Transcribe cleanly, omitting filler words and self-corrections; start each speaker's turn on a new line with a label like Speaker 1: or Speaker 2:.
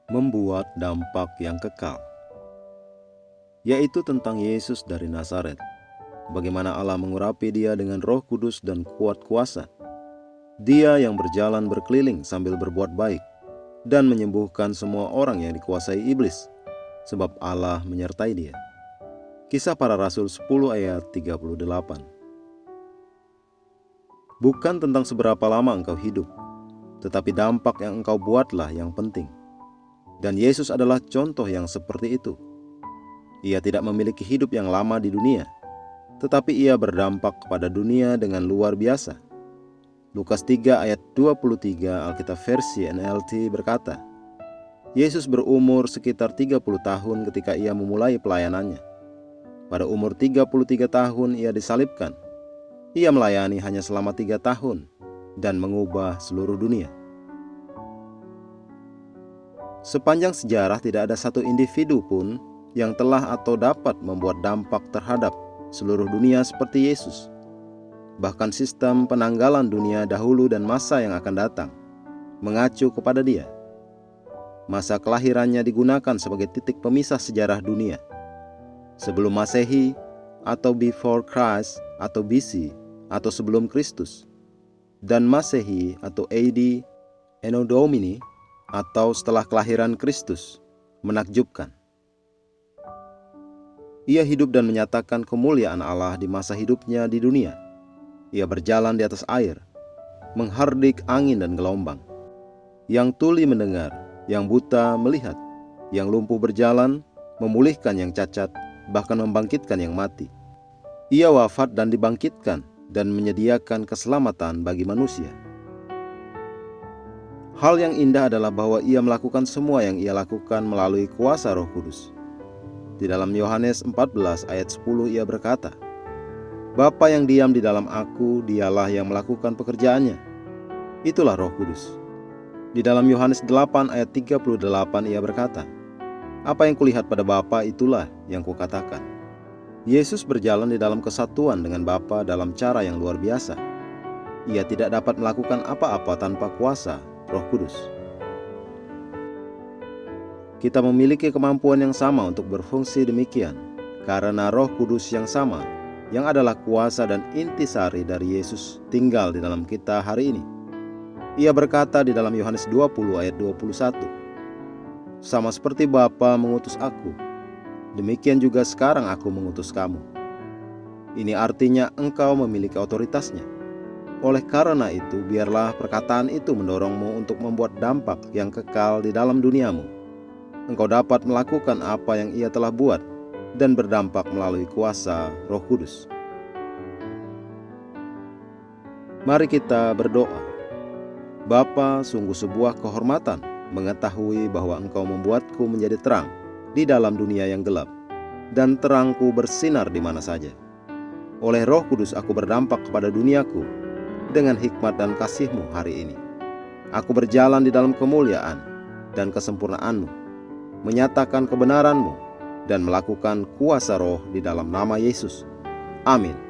Speaker 1: Membuat dampak yang kekal, yaitu tentang Yesus dari Nazaret. Bagaimana Allah mengurapi dia dengan Roh Kudus dan kuat kuasa. Dia yang berjalan berkeliling sambil berbuat baik dan menyembuhkan semua orang yang dikuasai iblis, sebab Allah menyertai dia. Kisah Para Rasul 10 ayat 38. Bukan tentang seberapa lama engkau hidup, tetapi dampak yang engkau buatlah yang penting. Dan Yesus adalah contoh yang seperti itu. Ia tidak memiliki hidup yang lama di dunia, tetapi ia berdampak kepada dunia dengan luar biasa. Lukas 3 ayat 23 Alkitab versi NLT berkata, Yesus berumur sekitar 30 tahun ketika ia memulai pelayanannya. Pada umur 33 tahun ia disalibkan. Ia melayani hanya selama 3 tahun dan mengubah seluruh dunia. Sepanjang sejarah tidak ada satu individu pun yang telah atau dapat membuat dampak terhadap seluruh dunia seperti Yesus. Bahkan sistem penanggalan dunia dahulu dan masa yang akan datang mengacu kepada dia. Masa kelahirannya digunakan sebagai titik pemisah sejarah dunia. Sebelum Masehi atau before Christ atau BC atau sebelum Kristus. Dan Masehi atau AD Anno Domini atau setelah kelahiran Kristus, menakjubkan. Ia hidup dan menyatakan kemuliaan Allah di masa hidupnya di dunia. Ia berjalan di atas air, menghardik angin dan gelombang. Yang tuli mendengar, yang buta melihat, yang lumpuh berjalan, memulihkan yang cacat, bahkan membangkitkan yang mati. Ia wafat dan dibangkitkan dan menyediakan keselamatan bagi manusia. Hal yang indah adalah bahwa ia melakukan semua yang ia lakukan melalui kuasa Roh Kudus. Di dalam Yohanes 14 ayat 10 ia berkata, Bapa yang diam di dalam aku, dialah yang melakukan pekerjaannya. Itulah Roh Kudus. Di dalam Yohanes 8 ayat 38 ia berkata, Apa yang kulihat pada Bapa itulah yang kukatakan. Yesus berjalan di dalam kesatuan dengan Bapa dalam cara yang luar biasa. Ia tidak dapat melakukan apa-apa tanpa kuasa Roh Kudus. Kita memiliki kemampuan yang sama untuk berfungsi demikian karena Roh Kudus yang sama, yang adalah kuasa dan intisari dari Yesus, tinggal di dalam kita hari ini. Ia berkata di dalam Yohanes 20 ayat 21, Sama seperti Bapa mengutus aku, demikian juga sekarang aku mengutus kamu. Ini artinya engkau memiliki otoritasnya. Oleh karena itu, biarlah perkataan itu mendorongmu untuk membuat dampak yang kekal di dalam duniamu. Engkau dapat melakukan apa yang ia telah buat dan berdampak melalui kuasa Roh Kudus. Mari kita berdoa. Bapa, sungguh sebuah kehormatan mengetahui bahwa Engkau membuatku menjadi terang di dalam dunia yang gelap, dan terangku bersinar di mana saja. Oleh Roh Kudus aku berdampak kepada duniaku dengan hikmat dan kasih-Mu hari ini. Aku berjalan di dalam kemuliaan dan kesempurnaan-Mu, menyatakan kebenaran-Mu, dan melakukan kuasa Roh di dalam nama Yesus. Amin.